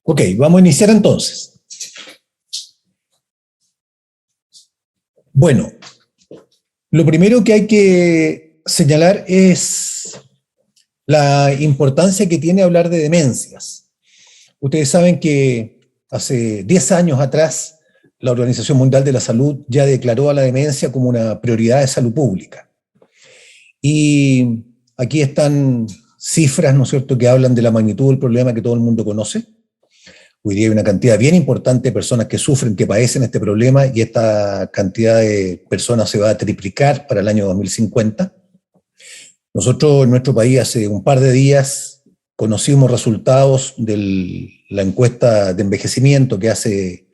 Ok, vamos a iniciar entonces. Bueno, lo primero que hay que señalar es la importancia que tiene hablar de demencias. Ustedes saben que hace 10 años atrás la Organización Mundial de la Salud ya declaró a la demencia como una prioridad de salud pública. Y aquí están cifras, ¿no es cierto?, que hablan de la magnitud del problema que todo el mundo conoce. Hoy día hay una cantidad bien importante de personas que sufren, que padecen este problema, y esta cantidad de personas se va a triplicar para el año 2050. Nosotros en nuestro país hace un par de días conocimos resultados de la encuesta de envejecimiento que hace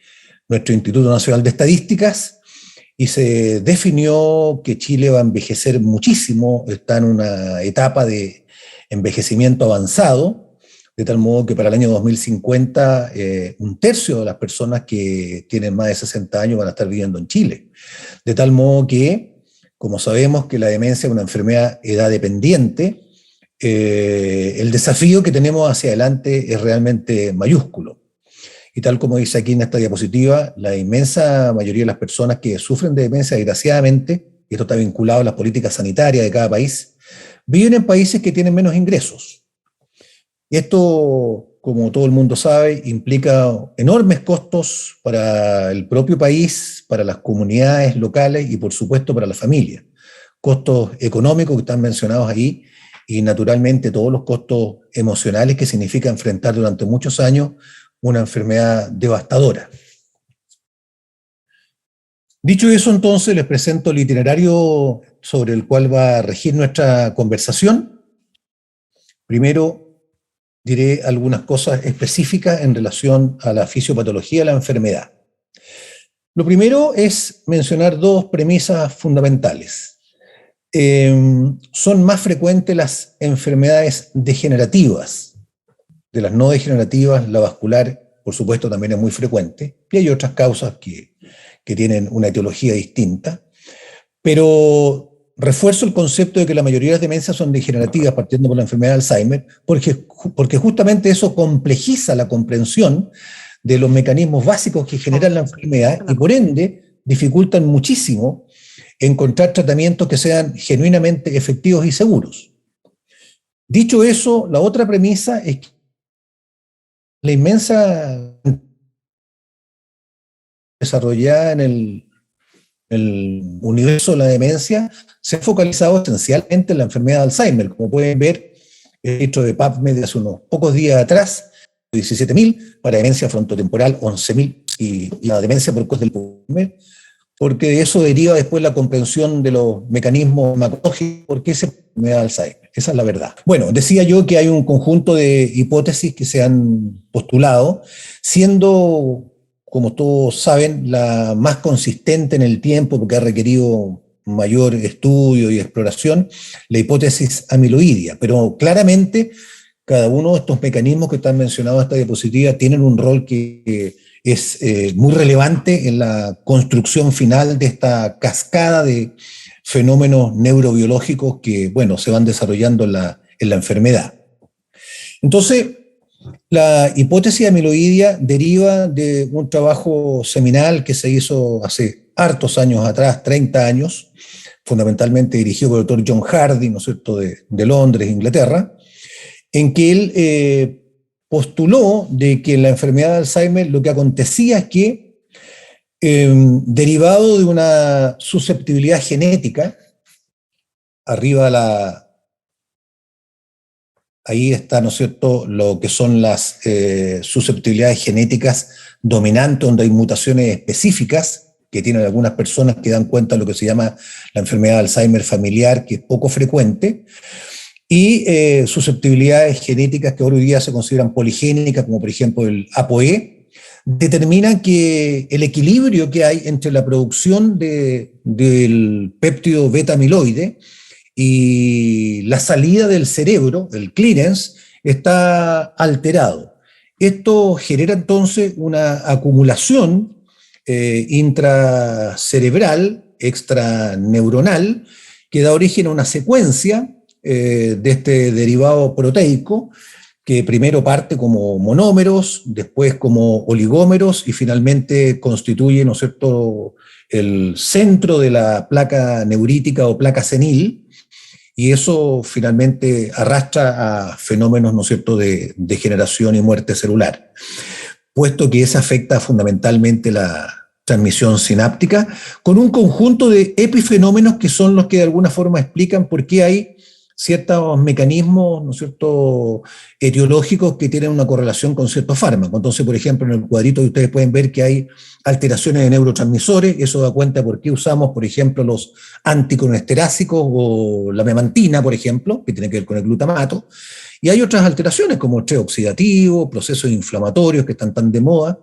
nuestro Instituto Nacional de Estadísticas, y se definió que Chile va a envejecer muchísimo, está en una etapa de envejecimiento avanzado, de tal modo que para el año 2050 un tercio de las personas que tienen más de 60 años van a estar viviendo en Chile. De tal modo que, como sabemos que la demencia es una enfermedad edad dependiente, el desafío que tenemos hacia adelante es realmente mayúsculo. Y tal como dice aquí en esta diapositiva, la inmensa mayoría de las personas que sufren de demencia, desgraciadamente, y esto está vinculado a las políticas sanitarias de cada país, viven en países que tienen menos ingresos. Y esto, como todo el mundo sabe, implica enormes costos para el propio país, para las comunidades locales y, por supuesto, para la familia. Costos económicos que están mencionados ahí y, naturalmente, todos los costos emocionales que significa enfrentar durante muchos años una enfermedad devastadora. Dicho eso, entonces, les presento el itinerario sobre el cual va a regir nuestra conversación. Primero, diré algunas cosas específicas en relación a la fisiopatología de la enfermedad. Lo primero es mencionar dos premisas fundamentales. Son más frecuentes las enfermedades degenerativas. De las no degenerativas, la vascular, por supuesto, también es muy frecuente, y hay otras causas que tienen una etiología distinta, pero refuerzo el concepto de que la mayoría de las demencias son degenerativas, partiendo por la enfermedad de Alzheimer, porque justamente eso complejiza la comprensión de los mecanismos básicos que generan la enfermedad y, por ende, dificultan muchísimo encontrar tratamientos que sean genuinamente efectivos y seguros. Dicho eso, la otra premisa es que la inmensa desarrollada en el universo de la demencia se ha focalizado esencialmente en la enfermedad de Alzheimer. Como pueden ver, el registro de PubMed de hace unos pocos días atrás, 17.000, para demencia frontotemporal 11.000, y la demencia por causa del Alzheimer, porque de eso deriva después la comprensión de los mecanismos farmacológicos, porque esa enfermedad de Alzheimer. Esa es la verdad. Bueno, decía yo que hay un conjunto de hipótesis que se han postulado, siendo, como todos saben, la más consistente en el tiempo, porque ha requerido mayor estudio y exploración, la hipótesis amiloidea. Pero claramente, cada uno de estos mecanismos que están mencionados en esta diapositiva tienen un rol que es muy relevante en la construcción final de esta cascada de fenómenos neurobiológicos que, bueno, se van desarrollando en la enfermedad. Entonces, la hipótesis amiloidea deriva de un trabajo seminal que se hizo hace hartos años atrás, 30 años, fundamentalmente dirigido por el doctor John Hardy, ¿no es cierto?, de Londres, Inglaterra, en que él postuló de que en la enfermedad de Alzheimer lo que acontecía es que, derivado de una susceptibilidad genética, ahí está, ¿no es cierto?, lo que son las susceptibilidades genéticas dominantes, donde hay mutaciones específicas que tienen algunas personas que dan cuenta de lo que se llama la enfermedad de Alzheimer familiar, que es poco frecuente, y susceptibilidades genéticas que hoy día se consideran poligénicas, como por ejemplo el ApoE, determinan que el equilibrio que hay entre la producción del péptido beta-amiloide y la salida del cerebro, el clearance, está alterado. Esto genera entonces una acumulación intracerebral, extraneuronal, que da origen a una secuencia de este derivado proteico que primero parte como monómeros, después como oligómeros y finalmente constituye, ¿no es cierto?, el centro de la placa neurítica o placa senil, y eso finalmente arrastra a fenómenos, ¿no es cierto?, de degeneración y muerte celular, puesto que esa afecta fundamentalmente la transmisión sináptica, con un conjunto de epifenómenos que son los que de alguna forma explican por qué hay ciertos mecanismos, ¿no es cierto?, etiológicos que tienen una correlación con ciertos fármacos. Entonces, por ejemplo, en el cuadrito ustedes pueden ver que hay alteraciones de neurotransmisores, eso da cuenta por qué usamos, por ejemplo, los anticolesterásicos o la memantina, por ejemplo, que tiene que ver con el glutamato, y hay otras alteraciones como estrés oxidativo, procesos inflamatorios que están tan de moda,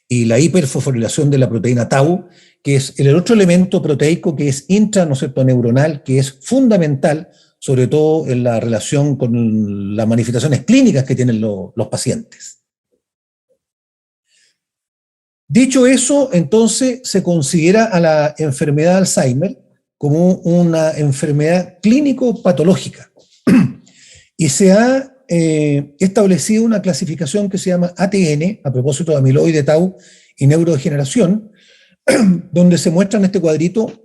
y la hiperfosforilación de la proteína tau, que es el otro elemento proteico que es intra, ¿no es cierto?, neuronal, que es fundamental, sobre todo en la relación con las manifestaciones clínicas que tienen los pacientes. Dicho eso, entonces se considera a la enfermedad de Alzheimer como una enfermedad clínico-patológica y se ha establecido una clasificación que se llama ATN, a propósito de amiloide, tau y neurodegeneración, donde se muestra en este cuadrito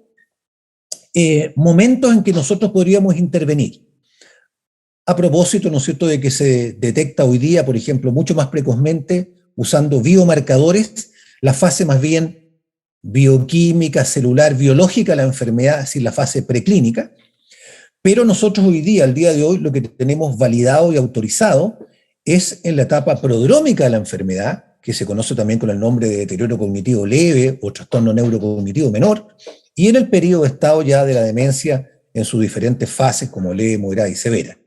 momentos en que nosotros podríamos intervenir. A propósito, ¿no es cierto?, de que se detecta hoy día, por ejemplo, mucho más precozmente, usando biomarcadores, la fase más bien bioquímica, celular, biológica de la enfermedad, es decir, la fase preclínica. Pero nosotros hoy día, al día de hoy, lo que tenemos validado y autorizado es en la etapa prodrómica de la enfermedad, que se conoce también con el nombre de deterioro cognitivo leve o trastorno neurocognitivo menor, y en el periodo de estado ya de la demencia en sus diferentes fases, como leve, moderada y severa.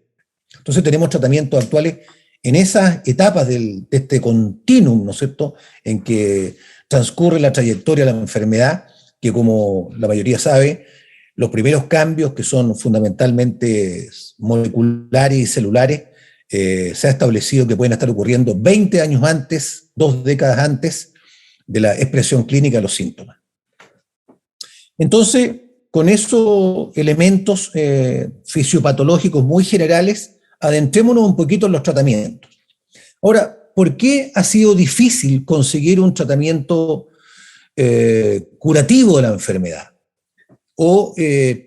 Entonces tenemos tratamientos actuales en esas etapas de este continuum, ¿no es cierto?, en que transcurre la trayectoria de la enfermedad, que como la mayoría sabe, los primeros cambios, que son fundamentalmente moleculares y celulares, se ha establecido que pueden estar ocurriendo 20 años antes, 2 décadas antes de la expresión clínica de los síntomas. Entonces, con esos elementos fisiopatológicos muy generales, adentrémonos un poquito en los tratamientos. Ahora, ¿por qué ha sido difícil conseguir un tratamiento curativo de la enfermedad? O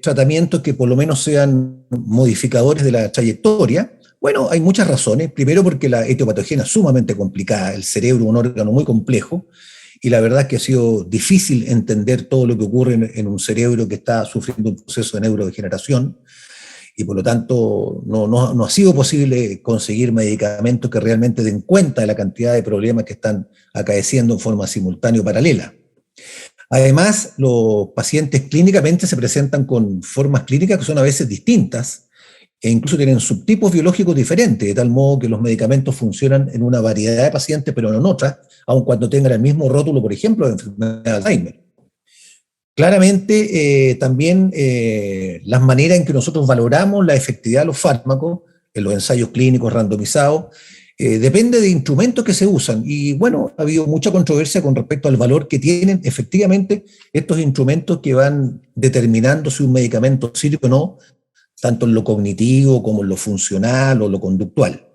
tratamientos que por lo menos sean modificadores de la trayectoria. Bueno, hay muchas razones. Primero, porque la etiopatogenia es sumamente complicada, el cerebro es un órgano muy complejo, y la verdad es que ha sido difícil entender todo lo que ocurre en un cerebro que está sufriendo un proceso de neurodegeneración, y por lo tanto no ha sido posible conseguir medicamentos que realmente den cuenta de la cantidad de problemas que están acaeciendo en forma simultánea o paralela. Además, los pacientes clínicamente se presentan con formas clínicas que son a veces distintas e incluso tienen subtipos biológicos diferentes, de tal modo que los medicamentos funcionan en una variedad de pacientes, pero no en otras, aun cuando tengan el mismo rótulo, por ejemplo, de enfermedad de Alzheimer. Claramente, también las maneras en que nosotros valoramos la efectividad de los fármacos en los ensayos clínicos randomizados depende de instrumentos que se usan. Y bueno, ha habido mucha controversia con respecto al valor que tienen efectivamente estos instrumentos que van determinando si un medicamento sirve o no, tanto en lo cognitivo como en lo funcional o lo conductual.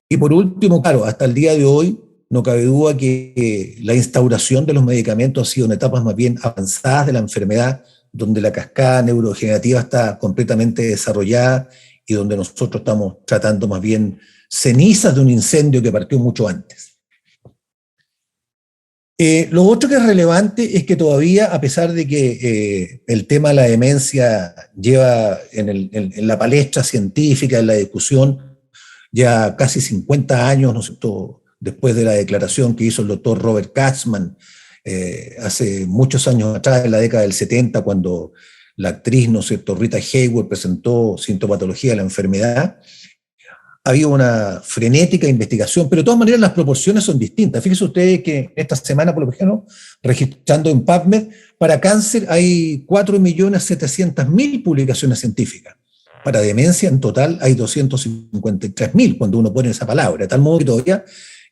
Y por último, claro, hasta el día de hoy no cabe duda que la instauración de los medicamentos ha sido en etapas más bien avanzadas de la enfermedad, donde la cascada neurodegenerativa está completamente desarrollada y donde nosotros estamos tratando más bien cenizas de un incendio que partió mucho antes. Lo otro que es relevante es que todavía, a pesar de que el tema de la demencia lleva en la palestra científica, en la discusión, ya casi 50 años, ¿no es cierto?, después de la declaración que hizo el doctor Robert Katzmann hace muchos años atrás, en la década del 70, cuando la actriz, ¿no es cierto?, Rita Hayworth presentó sintomatología de la enfermedad. Ha habido una frenética investigación, pero de todas maneras las proporciones son distintas. Fíjense ustedes que esta semana, por ejemplo, registrando en PubMed, para cáncer hay 4.700.000 publicaciones científicas. Para demencia en total hay 253.000, cuando uno pone esa palabra, de tal modo que todavía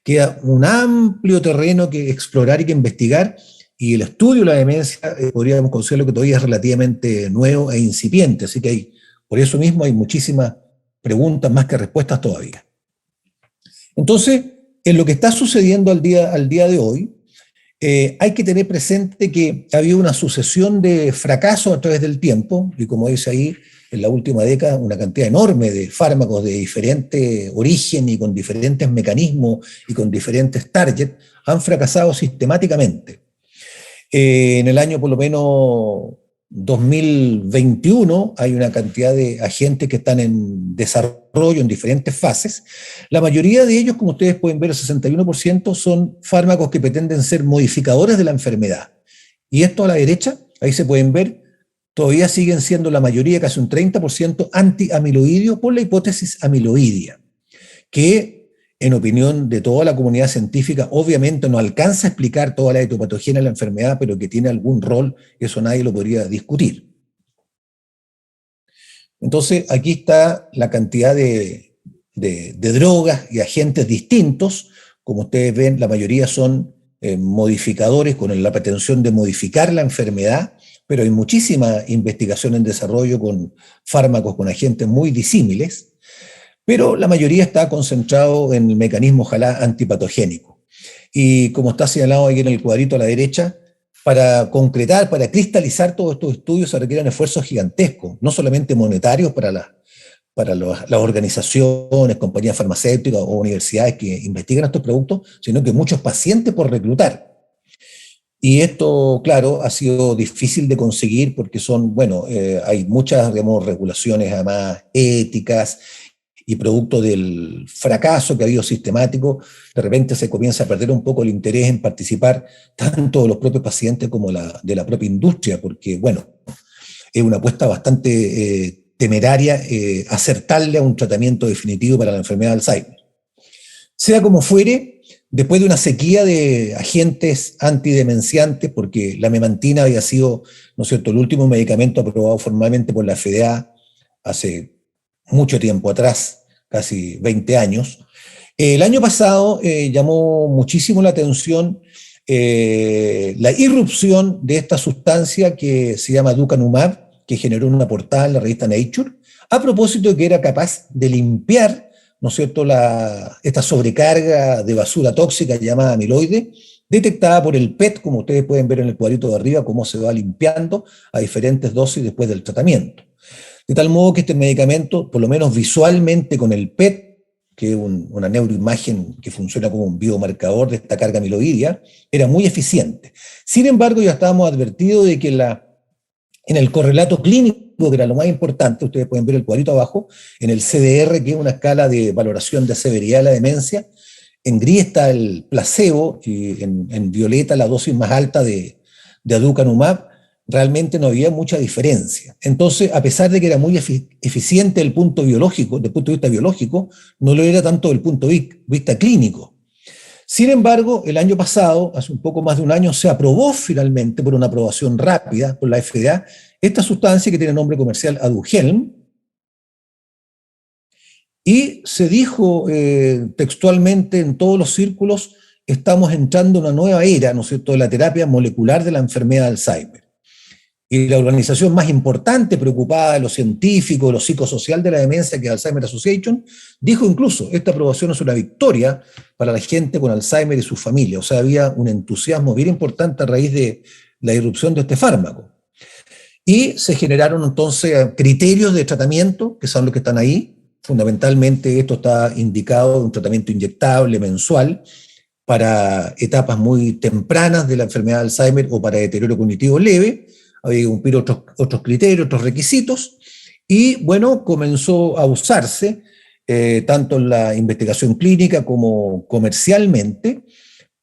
queda un amplio terreno que explorar y que investigar, y el estudio de la demencia podríamos considerarlo que todavía es relativamente nuevo e incipiente, así que por eso mismo hay muchísimas preguntas más que respuestas todavía. Entonces, en lo que está sucediendo al día de hoy, hay que tener presente que ha habido una sucesión de fracasos a través del tiempo, y como dice ahí, en la última década, una cantidad enorme de fármacos de diferente origen y con diferentes mecanismos y con diferentes targets han fracasado sistemáticamente. En el año por lo menos 2021 hay una cantidad de agentes que están en desarrollo en diferentes fases. La mayoría de ellos, como ustedes pueden ver, el 61% son fármacos que pretenden ser modificadores de la enfermedad. Y esto a la derecha, ahí se pueden ver, todavía siguen siendo la mayoría, casi un 30% antiamiloidio por la hipótesis amiloidia, que en opinión de toda la comunidad científica, obviamente no alcanza a explicar toda la etopatogenia de la enfermedad, pero que tiene algún rol, eso nadie lo podría discutir. Entonces, aquí está la cantidad de drogas y agentes distintos. Como ustedes ven, la mayoría son modificadores con la pretensión de modificar la enfermedad, pero hay muchísima investigación en desarrollo con fármacos con agentes muy disímiles, pero la mayoría está concentrado en el mecanismo, ojalá, antipatogénico. Y como está señalado ahí en el cuadrito a la derecha, para concretar, para cristalizar todos estos estudios se requieren esfuerzos gigantescos, no solamente monetarios para las organizaciones, compañías farmacéuticas o universidades que investigan estos productos, sino que muchos pacientes por reclutar. Y esto, claro, ha sido difícil de conseguir porque son, bueno, hay muchas, digamos, regulaciones además éticas, y producto del fracaso que ha habido sistemático, de repente se comienza a perder un poco el interés en participar tanto de los propios pacientes como de la propia industria, porque, bueno, es una apuesta bastante temeraria acertarle a un tratamiento definitivo para la enfermedad de Alzheimer. Sea como fuere, después de una sequía de agentes antidemenciantes, porque la memantina había sido, ¿no es cierto?, el último medicamento aprobado formalmente por la FDA hace mucho tiempo atrás, casi 20 años. El año pasado llamó muchísimo la atención la irrupción de esta sustancia que se llama Aducanumab, que generó una portada en la revista Nature, a propósito de que era capaz de limpiar, ¿no es cierto?, esta sobrecarga de basura tóxica llamada amiloide, detectada por el PET, como ustedes pueden ver en el cuadrito de arriba, cómo se va limpiando a diferentes dosis después del tratamiento. De tal modo que este medicamento, por lo menos visualmente con el PET, que es una neuroimagen que funciona como un biomarcador de esta carga amiloidea, era muy eficiente. Sin embargo, ya estábamos advertidos de que en el correlato clínico, que era lo más importante, ustedes pueden ver el cuadrito abajo, en el CDR, que es una escala de valoración de severidad de la demencia, en gris está el placebo y en violeta la dosis más alta de Aducanumab, realmente no había mucha diferencia. Entonces, a pesar de que era muy eficiente el punto biológico, desde el punto de vista biológico, no lo era tanto desde el punto de vista clínico. Sin embargo, el año pasado, hace un poco más de un año, se aprobó finalmente, por una aprobación rápida por la FDA, esta sustancia que tiene nombre comercial Aduhelm, y se dijo textualmente en todos los círculos, estamos entrando en una nueva era, ¿no es cierto?, de la terapia molecular de la enfermedad de Alzheimer. Y la organización más importante, preocupada de los científicos, lo psicosocial de la demencia, que es Alzheimer Association, dijo incluso, esta aprobación es una victoria para la gente con Alzheimer y su familia. O sea, había un entusiasmo bien importante a raíz de la irrupción de este fármaco. Y se generaron entonces criterios de tratamiento, que son los que están ahí. Fundamentalmente esto está indicado en un tratamiento inyectable mensual para etapas muy tempranas de la enfermedad de Alzheimer o para deterioro cognitivo leve. Había que cumplir otros criterios, otros requisitos, y bueno, comenzó a usarse tanto en la investigación clínica como comercialmente,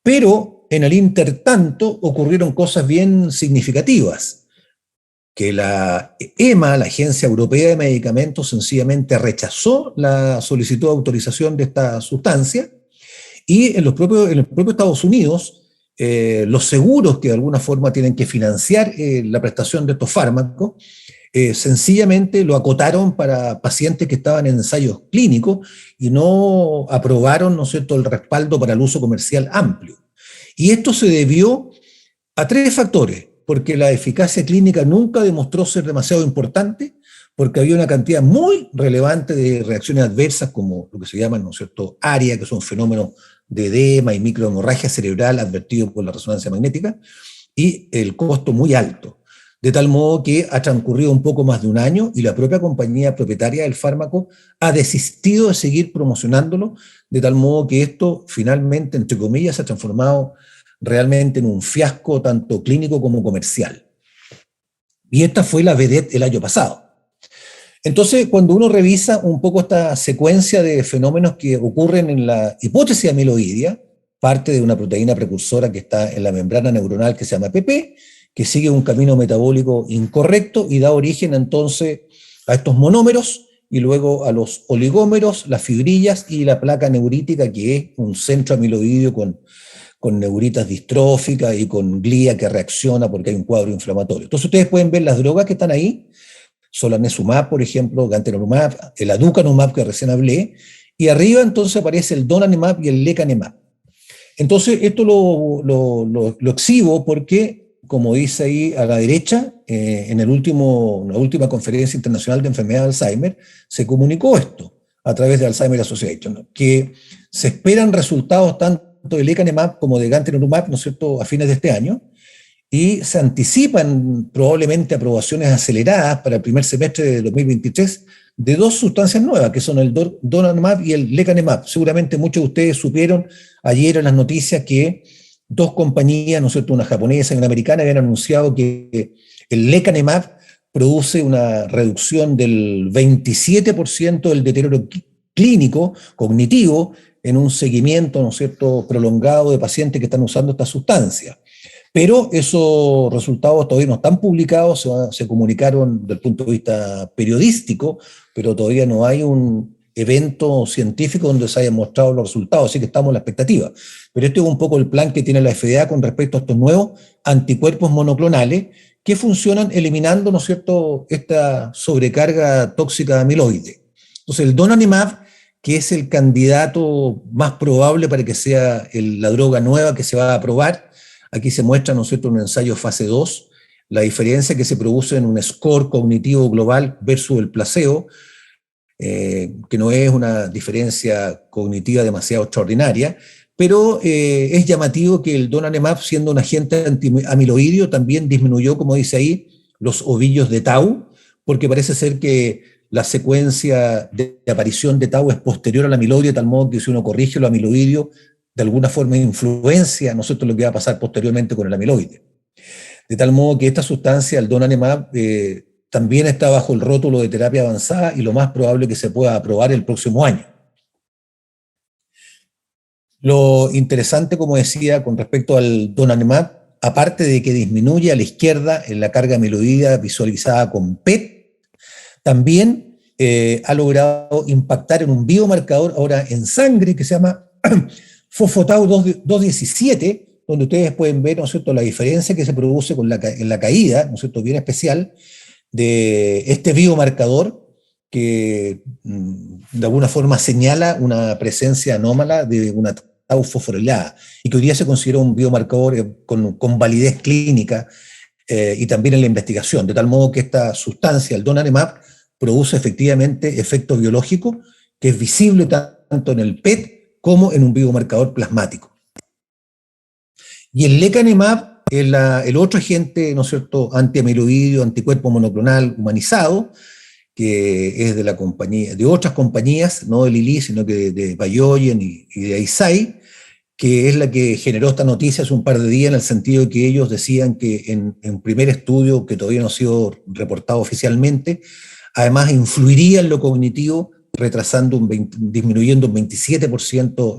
pero en el intertanto ocurrieron cosas bien significativas, que la EMA, la Agencia Europea de Medicamentos, sencillamente rechazó la solicitud de autorización de esta sustancia, y en el propio Estados Unidos, los seguros que de alguna forma tienen que financiar la prestación de estos fármacos, sencillamente lo acotaron para pacientes que estaban en ensayos clínicos y no aprobaron, ¿no es cierto?, el respaldo para el uso comercial amplio. Y esto se debió a tres factores: porque la eficacia clínica nunca demostró ser demasiado importante, porque había una cantidad muy relevante de reacciones adversas, como lo que se llaman, ¿no es cierto?, ARIA, que son fenómenos de edema y microhemorragia cerebral advertidos por la resonancia magnética, y el costo muy alto. De tal modo que ha transcurrido un poco más de un año y la propia compañía propietaria del fármaco ha desistido de seguir promocionándolo, de tal modo que esto finalmente, entre comillas, se ha transformado realmente en un fiasco tanto clínico como comercial. Y esta fue la vedette el año pasado. Entonces, cuando uno revisa un poco esta secuencia de fenómenos que ocurren en la hipótesis amiloidea, parte de una proteína precursora que está en la membrana neuronal que se llama PP, que sigue un camino metabólico incorrecto y da origen entonces a estos monómeros y luego a los oligómeros, las fibrillas y la placa neurítica, que es un centro amiloideo con neuritas distróficas y con glía que reacciona porque hay un cuadro inflamatorio. Entonces ustedes pueden ver las drogas que están ahí, Solanezumab, por ejemplo, Gantenerumab, el Aducanumab que recién hablé, y arriba entonces aparece el Donanemab y el Lecanemab. Entonces esto lo exhibo porque, como dice ahí a la derecha, en la última conferencia internacional de enfermedad de Alzheimer, se comunicó esto a través de Alzheimer Association, ¿no?, que se esperan resultados tanto de Lecanemab como de Gantenerumab, ¿no es cierto?, a fines de este año, y se anticipan probablemente aprobaciones aceleradas para el primer semestre de 2023 de dos sustancias nuevas, que son el Donanemab y el Lecanemab. Seguramente muchos de ustedes supieron ayer en las noticias que dos compañías, ¿no es cierto?, una japonesa y una americana, habían anunciado que el Lecanemab produce una reducción del 27% del deterioro clínico, cognitivo, en un seguimiento, ¿no es cierto?, prolongado de pacientes que están usando esta sustancia. Pero esos resultados todavía no están publicados, se comunicaron desde el punto de vista periodístico, pero todavía no hay un evento científico donde se hayan mostrado los resultados, así que estamos en la expectativa. Pero este es un poco el plan que tiene la FDA con respecto a estos nuevos anticuerpos monoclonales que funcionan eliminando, ¿no es cierto?, esta sobrecarga tóxica de amiloide. Entonces el Donanemab, que es el candidato más probable para que sea la droga nueva que se va a aprobar. Aquí se muestra, ¿no es cierto?, un ensayo fase 2, la diferencia que se produce en un score cognitivo global versus el placebo, que no es una diferencia cognitiva demasiado extraordinaria, pero es llamativo que el Donanemab, siendo un agente antiamiloideo, también disminuyó, como dice ahí, los ovillos de tau, porque parece ser que la secuencia de aparición de tau es posterior al amiloide, de tal modo que si uno corrige lo amiloideo, de alguna forma influencia, ¿no es cierto?, lo que va a pasar posteriormente con el amiloide. De tal modo que esta sustancia, el Donanemab, también está bajo el rótulo de terapia avanzada y lo más probable es que se pueda aprobar el próximo año. Lo interesante, como decía, con respecto al Donanemab, aparte de que disminuye a la izquierda en la carga amiloidea visualizada con PET, también ha logrado impactar en un biomarcador ahora en sangre que se llama fosfatau 217, donde ustedes pueden ver, ¿no es cierto?, la diferencia que se produce en la caída, ¿no es cierto?, bien especial, de este biomarcador que de alguna forma señala una presencia anómala de una tau fosforilada y que hoy día se considera un biomarcador con validez clínica y también en la investigación, de tal modo que esta sustancia, el Donanemab, produce efectivamente efectos biológicos que es visible tanto en el PET como en un biomarcador plasmático. Y el Lecanemab es el otro agente, ¿no es cierto?, antiamiloideo, anticuerpo monoclonal humanizado, que es de la compañía, de otras compañías, no de Lilly, sino que de Biogen y de Eisai, que es la que generó esta noticia hace un par de días, en el sentido de que ellos decían que en un primer estudio, que todavía no ha sido reportado oficialmente, además influiría en lo cognitivo, disminuyendo un 27%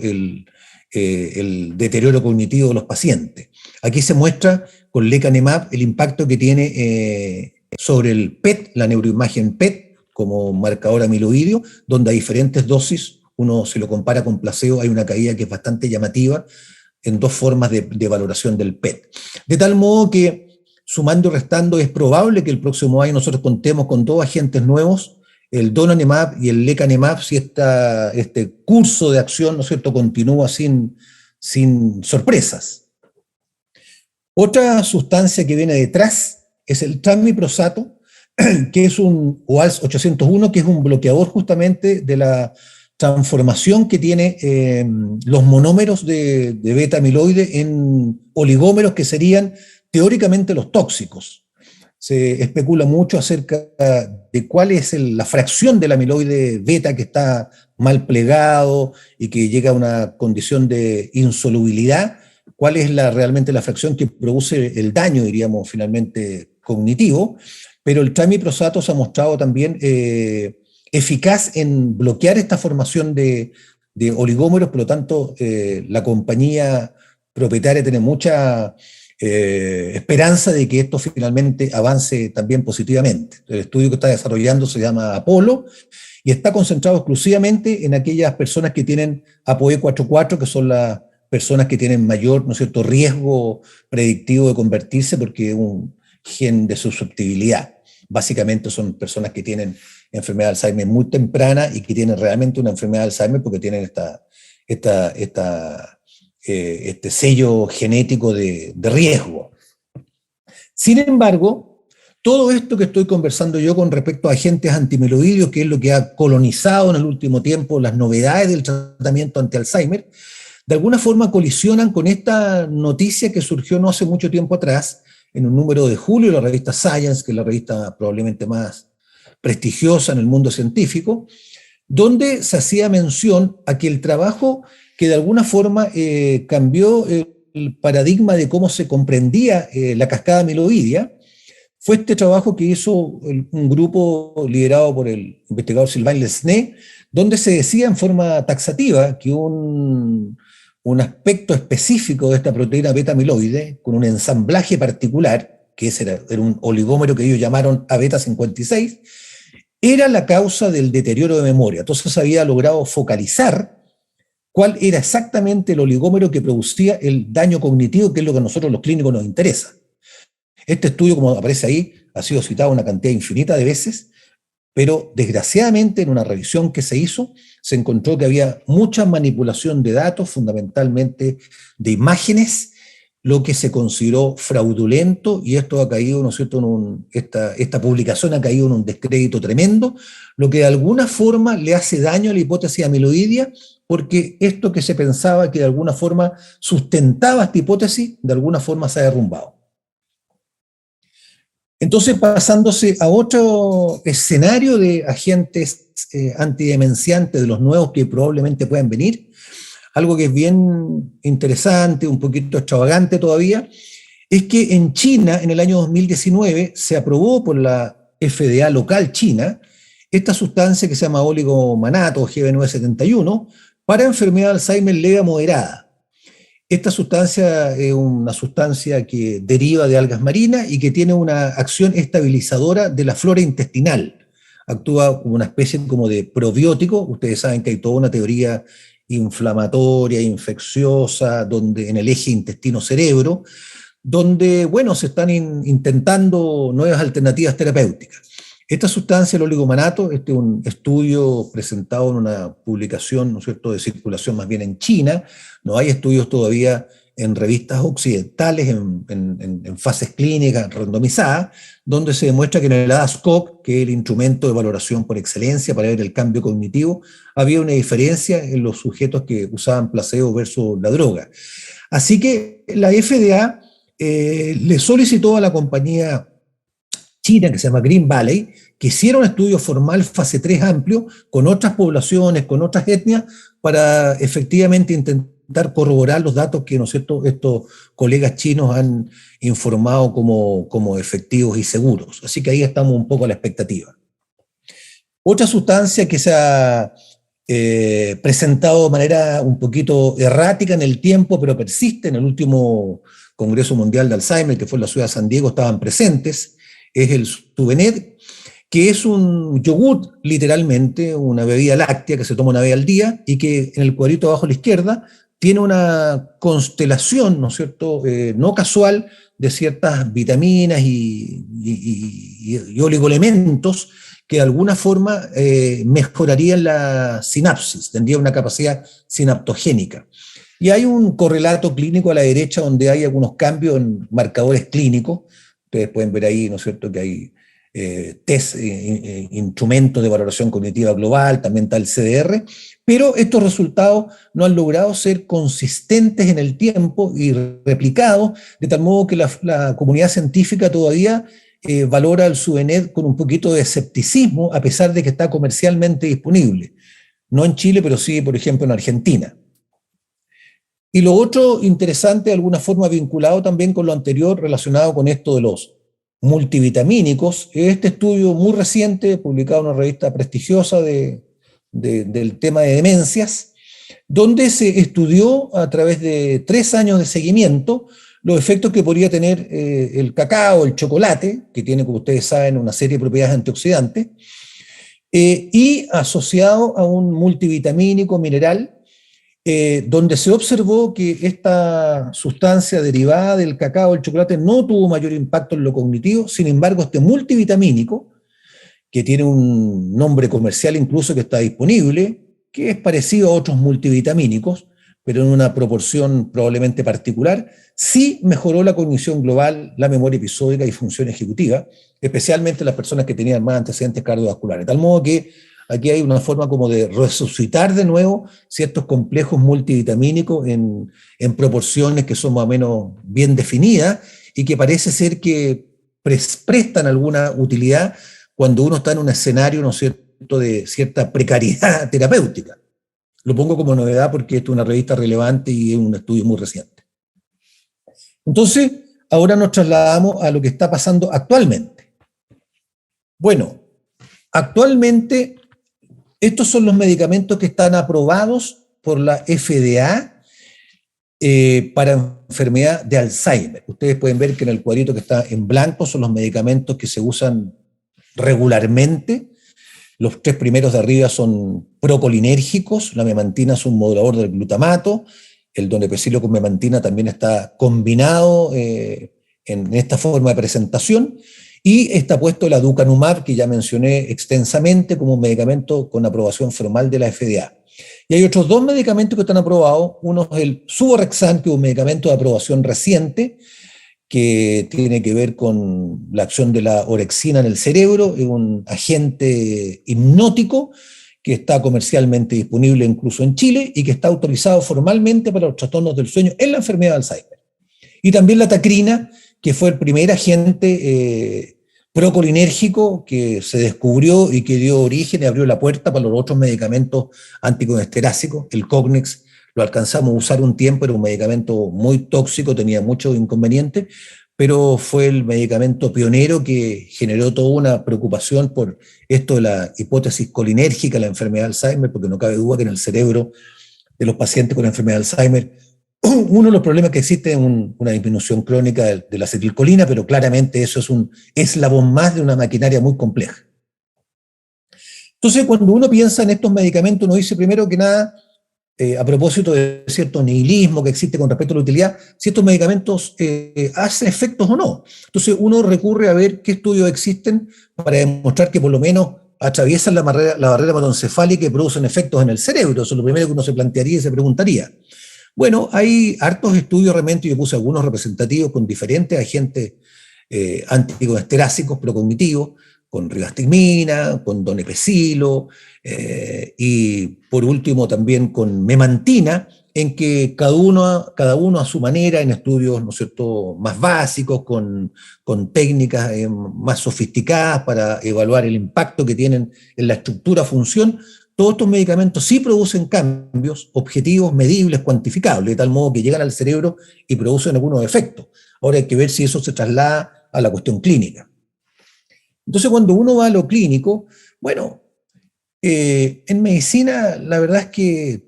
el deterioro cognitivo de los pacientes. Aquí se muestra con Lecanemab el impacto que tiene sobre el PET, la neuroimagen PET, como marcador amiloideo, donde a diferentes dosis, uno se lo compara con placebo, hay una caída que es bastante llamativa en dos formas de valoración del PET. De tal modo que, sumando y restando, es probable que el próximo año nosotros contemos con dos agentes nuevos, el Donanemab y el Lecanemab, si este curso de acción, ¿no es cierto?, continúa sin sorpresas. Otra sustancia que viene detrás es el tramiprosato, que es un OALS 801, que es un bloqueador justamente de la transformación que tiene los monómeros de beta amiloide en oligómeros que serían teóricamente los tóxicos. Se especula mucho acerca de cuál es la fracción del amiloide beta que está mal plegado y que llega a una condición de insolubilidad, cuál es realmente la fracción que produce el daño, diríamos, finalmente cognitivo, pero el tramiprosato se ha mostrado también eficaz en bloquear esta formación de oligómeros, por lo tanto, la compañía propietaria tiene mucha esperanza de que esto finalmente avance también positivamente. El estudio que está desarrollando se llama Apolo y está concentrado exclusivamente en aquellas personas que tienen ApoE44, que son las personas que tienen mayor, ¿no es cierto?, riesgo predictivo de convertirse porque es un gen de susceptibilidad. Básicamente son personas que tienen enfermedad de Alzheimer muy temprana y que tienen realmente una enfermedad de Alzheimer porque tienen este sello genético de riesgo. Sin embargo, todo esto que estoy conversando yo con respecto a agentes antimiloideos, que es lo que ha colonizado en el último tiempo las novedades del tratamiento anti-Alzheimer, de alguna forma colisionan con esta noticia que surgió no hace mucho tiempo atrás, en un número de julio de la revista Science, que es la revista probablemente más prestigiosa en el mundo científico, donde se hacía mención a que el trabajo que de alguna forma cambió el paradigma de cómo se comprendía la cascada amiloidea, fue este trabajo que hizo un grupo liderado por el investigador Sylvain Lesné, donde se decía en forma taxativa que un aspecto específico de esta proteína beta-amiloide, con un ensamblaje particular, que ese era un oligómero que ellos llamaron A-beta-56, era la causa del deterioro de memoria. Entonces se había logrado focalizar cuál era exactamente el oligómero que producía el daño cognitivo, que es lo que a nosotros los clínicos nos interesa. Este estudio, como aparece ahí, ha sido citado una cantidad infinita de veces, pero desgraciadamente en una revisión que se hizo, se encontró que había mucha manipulación de datos, fundamentalmente de imágenes, lo que se consideró fraudulento, y esto ha caído, ¿no es cierto?, esta publicación ha caído en un descrédito tremendo, lo que de alguna forma le hace daño a la hipótesis amiloidea, porque esto que se pensaba que de alguna forma sustentaba esta hipótesis, de alguna forma se ha derrumbado. Entonces, pasándose a otro escenario de agentes antidemenciantes, de los nuevos que probablemente puedan venir, algo que es bien interesante, un poquito extravagante todavía, es que en China, en el año 2019, se aprobó por la FDA local china esta sustancia que se llama oligomanato, GB971, para enfermedad de Alzheimer leve a moderada. Esta sustancia es una sustancia que deriva de algas marinas y que tiene una acción estabilizadora de la flora intestinal. Actúa como una especie como de probiótico. Ustedes saben que hay toda una teoría inflamatoria, infecciosa, donde en el eje intestino-cerebro, donde, bueno, se están intentando nuevas alternativas terapéuticas. Esta sustancia, el oligomanato, este es un estudio presentado en una publicación, ¿no es cierto?, de circulación más bien en China. No hay estudios todavía en revistas occidentales, en fases clínicas randomizadas, donde se demuestra que en el ADAS-Cog, que es el instrumento de valoración por excelencia para ver el cambio cognitivo, había una diferencia en los sujetos que usaban placebo versus la droga. Así que la FDA le solicitó a la compañía china, que se llama Green Valley, que hiciera un estudio formal fase 3 amplio con otras poblaciones, con otras etnias, para efectivamente intentar corroborar los datos que, ¿no es cierto?, estos colegas chinos han informado como efectivos y seguros. Así que ahí estamos un poco a la expectativa. Otra sustancia que se ha presentado de manera un poquito errática en el tiempo, pero persiste. En el último Congreso Mundial de Alzheimer, que fue en la ciudad de San Diego, estaban presentes, es el Suvenet, que es un yogur, literalmente, una bebida láctea que se toma una vez al día y que en el cuadrito abajo a la izquierda tiene una constelación, ¿no es cierto?, no casual, de ciertas vitaminas y oligoelementos que de alguna forma mejorarían la sinapsis, tendría una capacidad sinaptogénica. Y hay un correlato clínico a la derecha donde hay algunos cambios en marcadores clínicos. Ustedes pueden ver ahí, ¿no es cierto?, que hay test, instrumentos de valoración cognitiva global, también está el CDR, pero estos resultados no han logrado ser consistentes en el tiempo y replicados, de tal modo que la comunidad científica todavía valora el SUBENET con un poquito de escepticismo, a pesar de que está comercialmente disponible. No en Chile, pero sí, por ejemplo, en Argentina. Y lo otro interesante, de alguna forma vinculado también con lo anterior, relacionado con esto de los multivitamínicos, es este estudio muy reciente, publicado en una revista prestigiosa del tema de demencias, donde se estudió a través de 3 años de seguimiento los efectos que podría tener el cacao, el chocolate, que tiene, como ustedes saben, una serie de propiedades antioxidantes, y asociado a un multivitamínico mineral, donde se observó que esta sustancia derivada del cacao, el chocolate, no tuvo mayor impacto en lo cognitivo. Sin embargo, este multivitamínico, que tiene un nombre comercial incluso que está disponible, que es parecido a otros multivitamínicos, pero en una proporción probablemente particular, sí mejoró la cognición global, la memoria episódica y función ejecutiva, especialmente las personas que tenían más antecedentes cardiovasculares. De tal modo que aquí hay una forma como de resucitar de nuevo ciertos complejos multivitamínicos en proporciones que son más o menos bien definidas y que parece ser que prestan alguna utilidad cuando uno está en un escenario, ¿no es cierto?, de cierta precariedad terapéutica. Lo pongo como novedad porque esto es una revista relevante y es un estudio muy reciente. Entonces, ahora nos trasladamos a lo que está pasando actualmente. Bueno, actualmente estos son los medicamentos que están aprobados por la FDA para enfermedad de Alzheimer. Ustedes pueden ver que en el cuadrito que está en blanco son los medicamentos que se usan regularmente. Los 3 primeros de arriba son procolinérgicos, la memantina es un modulador del glutamato, el donepezilo con memantina también está combinado en esta forma de presentación, y está puesto el aducanumab, que ya mencioné extensamente, como un medicamento con aprobación formal de la FDA. Y hay otros 2 medicamentos que están aprobados, uno es el suvorexan, que es un medicamento de aprobación reciente, que tiene que ver con la acción de la orexina en el cerebro, es un agente hipnótico que está comercialmente disponible incluso en Chile y que está autorizado formalmente para los trastornos del sueño en la enfermedad de Alzheimer. Y también la tacrina, que fue el primer agente procolinérgico que se descubrió y que dio origen y abrió la puerta para los otros medicamentos anticolesterásicos, el Cognex. Lo alcanzamos a usar un tiempo, era un medicamento muy tóxico, tenía muchos inconvenientes, pero fue el medicamento pionero que generó toda una preocupación por esto de la hipótesis colinérgica, la enfermedad de Alzheimer, porque no cabe duda que en el cerebro de los pacientes con enfermedad de Alzheimer, uno de los problemas que existe es una disminución crónica de la acetilcolina, pero claramente eso es un eslabón más de una maquinaria muy compleja. Entonces, cuando uno piensa en estos medicamentos, uno dice primero que nada, a propósito de cierto nihilismo que existe con respecto a la utilidad, si estos medicamentos hacen efectos o no. Entonces uno recurre a ver qué estudios existen para demostrar que por lo menos atraviesan la barrera hematoencefálica y producen efectos en el cerebro. Eso es lo primero que uno se plantearía y se preguntaría. Bueno, hay hartos estudios realmente, yo puse algunos representativos con diferentes agentes anticolesterásicos procognitivos, con ribastigmina, con donepezilo, y por último también con memantina, en que cada uno a su manera, en estudios, ¿no es cierto?, más básicos, con técnicas más sofisticadas para evaluar el impacto que tienen en la estructura-función, todos estos medicamentos sí producen cambios objetivos, medibles, cuantificables, de tal modo que llegan al cerebro y producen algunos efectos. Ahora hay que ver si eso se traslada a la cuestión clínica. Entonces, cuando uno va a lo clínico, bueno, en medicina la verdad es que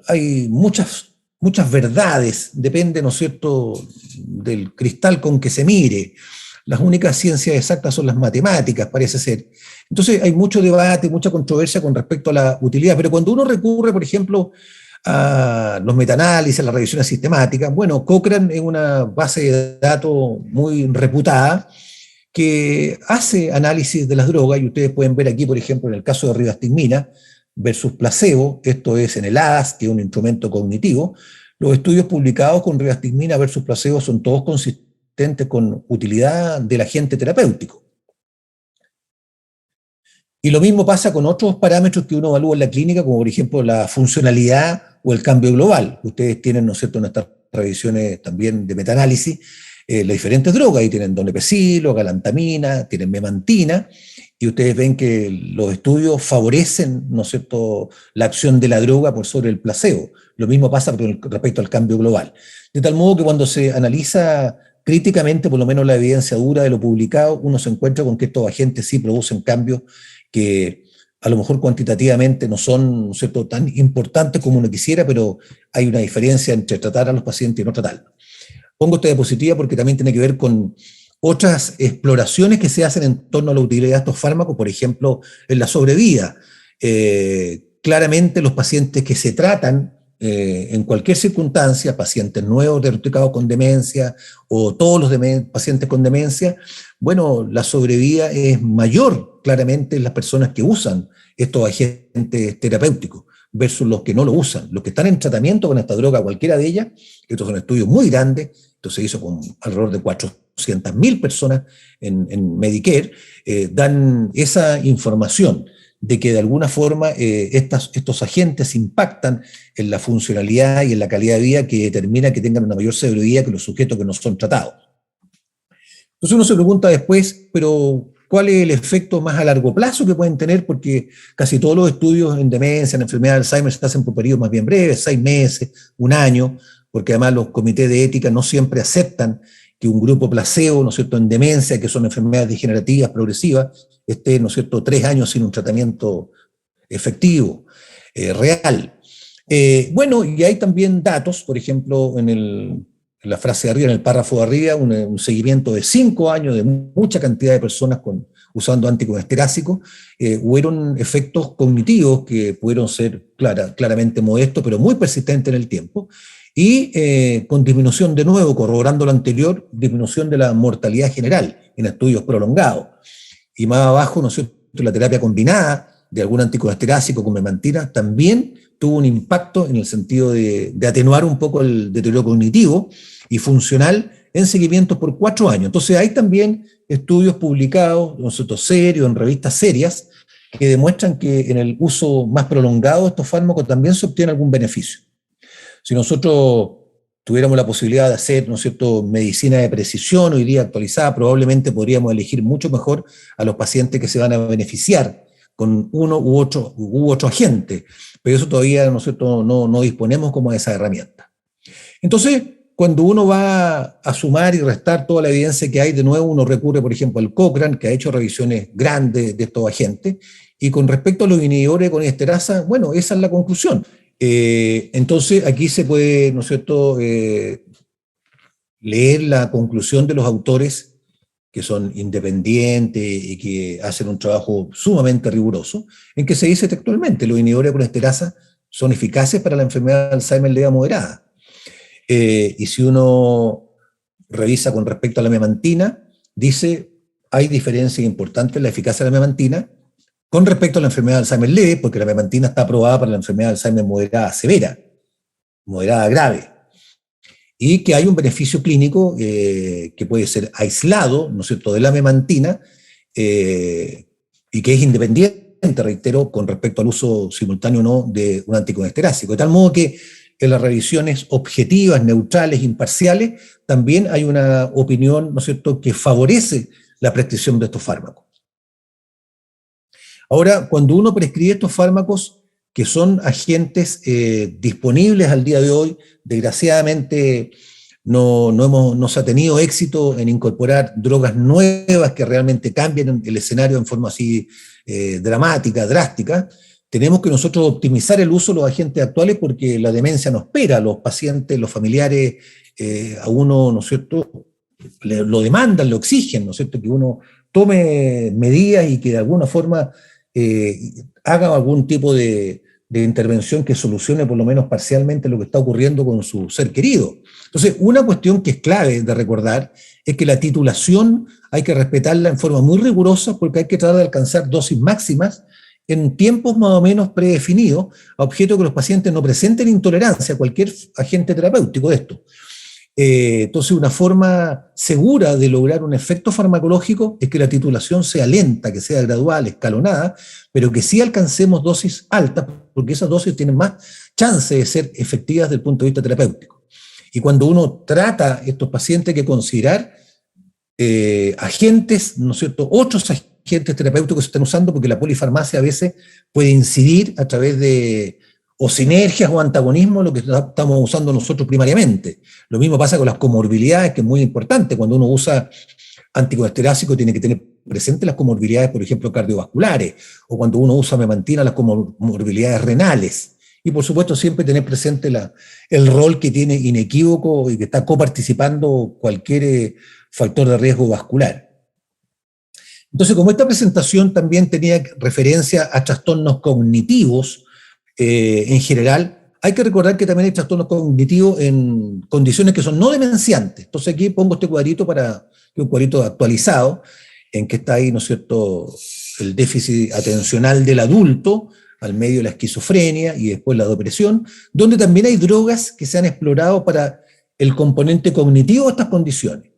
hay muchas verdades, depende, ¿no es cierto?, del cristal con que se mire. Las únicas ciencias exactas son las matemáticas, parece ser. Entonces hay mucho debate, mucha controversia con respecto a la utilidad, pero cuando uno recurre, por ejemplo, a los metaanálisis, a las revisiones sistemáticas, bueno, Cochrane es una base de datos muy reputada, que hace análisis de las drogas, y ustedes pueden ver aquí, por ejemplo, en el caso de ribastigmina versus placebo, esto es en el ADAS, que es un instrumento cognitivo, los estudios publicados con ribastigmina versus placebo son todos consistentes con utilidad del agente terapéutico. Y lo mismo pasa con otros parámetros que uno evalúa en la clínica, como por ejemplo la funcionalidad o el cambio global. Ustedes tienen, ¿no es cierto?, en estas revisiones también de metaanálisis, las diferentes drogas, ahí tienen donepezilo, galantamina, tienen memantina, y ustedes ven que los estudios favorecen, ¿no es cierto?, la acción de la droga por sobre el placebo. Lo mismo pasa con respecto al cambio global. De tal modo que cuando se analiza críticamente, por lo menos la evidencia dura de lo publicado, uno se encuentra con que estos agentes sí producen cambios que a lo mejor cuantitativamente no son, ¿no es cierto?, tan importantes como uno quisiera, pero hay una diferencia entre tratar a los pacientes y no tratarlos. Pongo esta diapositiva porque también tiene que ver con otras exploraciones que se hacen en torno a la utilidad de estos fármacos, por ejemplo, en la sobrevida. Claramente los pacientes que se tratan en cualquier circunstancia, pacientes nuevos diagnosticados con demencia o todos los pacientes con demencia, bueno, la sobrevida es mayor claramente en las personas que usan estos agentes terapéuticos versus los que no lo usan. Los que están en tratamiento con esta droga, cualquiera de ellas, estos son estudios muy grandes, esto se hizo con alrededor de 400.000 personas en Medicare, dan esa información de que de alguna forma estos agentes impactan en la funcionalidad y en la calidad de vida que determina que tengan una mayor sobrevida que los sujetos que no son tratados. Entonces uno se pregunta después, pero ¿cuál es el efecto más a largo plazo que pueden tener? Porque casi todos los estudios en demencia, en enfermedad de Alzheimer, se hacen por periodos más bien breves, 6 meses, un año, porque además los comités de ética no siempre aceptan que un grupo placebo, ¿no es cierto?, en demencia, que son enfermedades degenerativas progresivas, esté, ¿no es cierto?, 3 años sin un tratamiento efectivo, real. Bueno, y hay también datos, por ejemplo, en la frase de arriba, en el párrafo de arriba, un seguimiento de 5 años de mucha cantidad de personas usando anticolesterásicos, hubieron efectos cognitivos que pudieron ser claramente modestos, pero muy persistentes en el tiempo, y con disminución de nuevo, corroborando lo anterior, disminución de la mortalidad general en estudios prolongados. Y más abajo, ¿no es cierto?, la terapia combinada de algún anticolesterásico con memantina también tuvo un impacto en el sentido de atenuar un poco el deterioro cognitivo y funcional en seguimientos por 4 años. Entonces hay también estudios publicados, ¿no es cierto?, serios, en revistas serias, que demuestran que en el uso más prolongado de estos fármacos también se obtiene algún beneficio. Si nosotros tuviéramos la posibilidad de hacer, ¿no es cierto?, medicina de precisión hoy día actualizada, probablemente podríamos elegir mucho mejor a los pacientes que se van a beneficiar con uno u otro agente, pero eso todavía, ¿no es cierto?, no disponemos como de esa herramienta. Entonces, cuando uno va a sumar y restar toda la evidencia que hay, de nuevo uno recurre, por ejemplo, al Cochrane, que ha hecho revisiones grandes de estos agentes, y con respecto a los inhibidores de colesterasa, bueno, esa es la conclusión. Entonces, aquí se puede, ¿no es cierto?, leer la conclusión de los autores, que son independientes y que hacen un trabajo sumamente riguroso, en que se dice textualmente: los inhibidores de colesterasa son eficaces para la enfermedad de Alzheimer leve a moderada. Y si uno revisa con respecto a la memantina, dice: hay diferencias importantes en la eficacia de la memantina con respecto a la enfermedad de Alzheimer leve, porque la memantina está aprobada para la enfermedad de Alzheimer moderada severa, moderada grave, y que hay un beneficio clínico que puede ser aislado, ¿no es cierto?, de la memantina, y que es independiente, reitero, con respecto al uso simultáneo o no de un anticolesterásico. De tal modo que en las revisiones objetivas, neutrales, imparciales, también hay una opinión, ¿no es cierto?, que favorece la prescripción de estos fármacos. Ahora, cuando uno prescribe estos fármacos, que son agentes disponibles al día de hoy, desgraciadamente no se ha tenido éxito en incorporar drogas nuevas que realmente cambien el escenario en forma así dramática, drástica. Tenemos que nosotros optimizar el uso de los agentes actuales, porque la demencia nos espera, los pacientes, los familiares, a uno, ¿no es cierto?, lo demandan, lo exigen, ¿no es cierto?, que uno tome medidas y que de alguna forma haga algún tipo de intervención que solucione por lo menos parcialmente lo que está ocurriendo con su ser querido. Entonces, una cuestión que es clave de recordar es que la titulación hay que respetarla en forma muy rigurosa, porque hay que tratar de alcanzar dosis máximas en tiempos más o menos predefinidos, a objeto que los pacientes no presenten intolerancia a cualquier agente terapéutico de esto. Entonces, una forma segura de lograr un efecto farmacológico es que la titulación sea lenta, que sea gradual, escalonada, pero que sí alcancemos dosis altas, porque esas dosis tienen más chance de ser efectivas desde el punto de vista terapéutico. Y cuando uno trata estos pacientes, hay que considerar agentes, ¿no es cierto?, otros agentes terapéuticos que se están usando, porque la polifarmacia a veces puede incidir a través de o sinergias o antagonismos, lo que estamos usando nosotros primariamente. Lo mismo pasa con las comorbilidades, que es muy importante. Cuando uno usa anticolesterásicos tiene que tener presentes las comorbilidades, por ejemplo, cardiovasculares, o cuando uno usa memantina, las comorbilidades renales. Y por supuesto siempre tener presente el rol que tiene inequívoco y que está coparticipando cualquier factor de riesgo vascular. Entonces, como esta presentación también tenía referencia a trastornos cognitivos, en general, hay que recordar que también hay trastornos cognitivos en condiciones que son no demenciantes. Entonces aquí pongo este cuadrito un cuadrito actualizado, en que está ahí, ¿no es cierto?, el déficit atencional del adulto, al medio de la esquizofrenia y después la depresión, donde también hay drogas que se han explorado para el componente cognitivo de estas condiciones.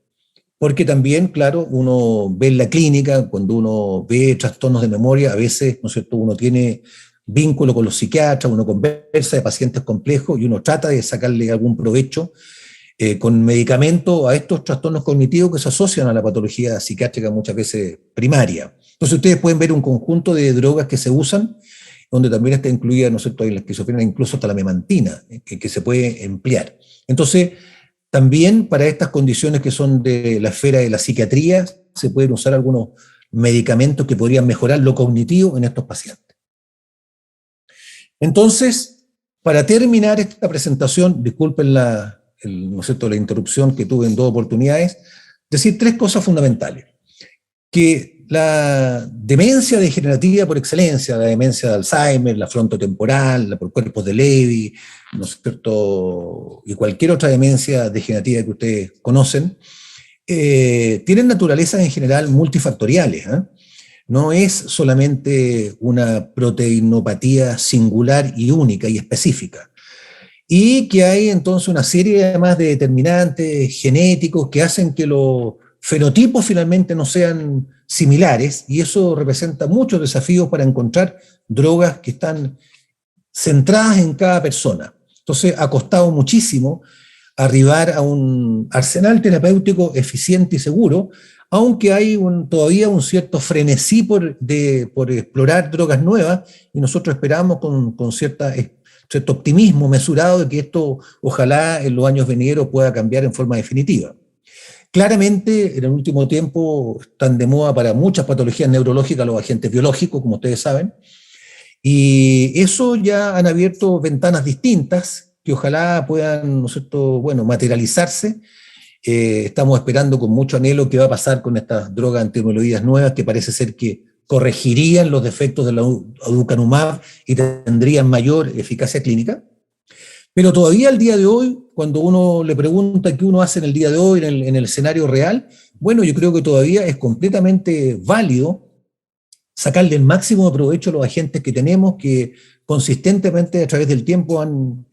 Porque también, claro, uno ve en la clínica, cuando uno ve trastornos de memoria, a veces, ¿no es cierto?, uno tiene vínculo con los psiquiatras, uno conversa de pacientes complejos y uno trata de sacarle algún provecho con medicamentos a estos trastornos cognitivos que se asocian a la patología psiquiátrica muchas veces primaria. Entonces ustedes pueden ver un conjunto de drogas que se usan, donde también está incluida, ¿no es cierto?, en la esquizofrenia, incluso hasta la memantina, que se puede emplear. Entonces, también para estas condiciones que son de la esfera de la psiquiatría, se pueden usar algunos medicamentos que podrían mejorar lo cognitivo en estos pacientes. Entonces, para terminar esta presentación, disculpen ¿no es cierto?, la interrupción que tuve en 2 oportunidades, decir 3 cosas fundamentales. Que la demencia degenerativa por excelencia, la demencia de Alzheimer, la frontotemporal, la por cuerpos de Levy, ¿no es cierto?, y cualquier otra demencia degenerativa que ustedes conocen, tienen naturalezas en general multifactoriales, ¿eh? No es solamente una proteinopatía singular y única y específica. Y que hay entonces una serie además de determinantes genéticos que hacen que los fenotipos finalmente no sean similares, y eso representa muchos desafíos para encontrar drogas que están centradas en cada persona. Entonces ha costado muchísimo arribar a un arsenal terapéutico eficiente y seguro, aunque hay todavía un cierto frenesí por explorar drogas nuevas, y nosotros esperamos con cierto optimismo mesurado de que esto ojalá en los años venideros pueda cambiar en forma definitiva. Claramente, en el último tiempo están de moda para muchas patologías neurológicas los agentes biológicos, como ustedes saben, y eso ya han abierto ventanas distintas que ojalá puedan, ¿no es cierto?, bueno, materializarse. Estamos esperando con mucho anhelo qué va a pasar con estas drogas antiamiloidas nuevas, que parece ser que corregirían los defectos de la aducanumab y tendrían mayor eficacia clínica. Pero todavía al día de hoy, cuando uno le pregunta qué uno hace en el día de hoy, en el escenario real, bueno, yo creo que todavía es completamente válido sacarle el máximo de provecho a los agentes que tenemos, que consistentemente a través del tiempo han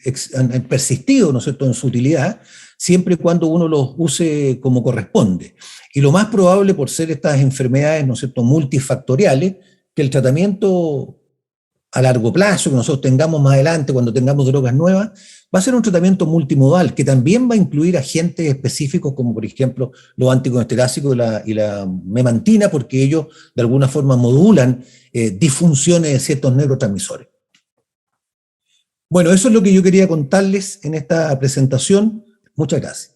persistido, ¿no es cierto?, en su utilidad, siempre y cuando uno los use como corresponde. Y lo más probable, por ser estas enfermedades, ¿no es cierto?, multifactoriales, que el tratamiento a largo plazo, que nosotros tengamos más adelante, cuando tengamos drogas nuevas, va a ser un tratamiento multimodal, que también va a incluir agentes específicos, como por ejemplo los anticolesterásicos y la memantina, porque ellos de alguna forma modulan disfunciones de ciertos neurotransmisores. Bueno, eso es lo que yo quería contarles en esta presentación. Muchas gracias.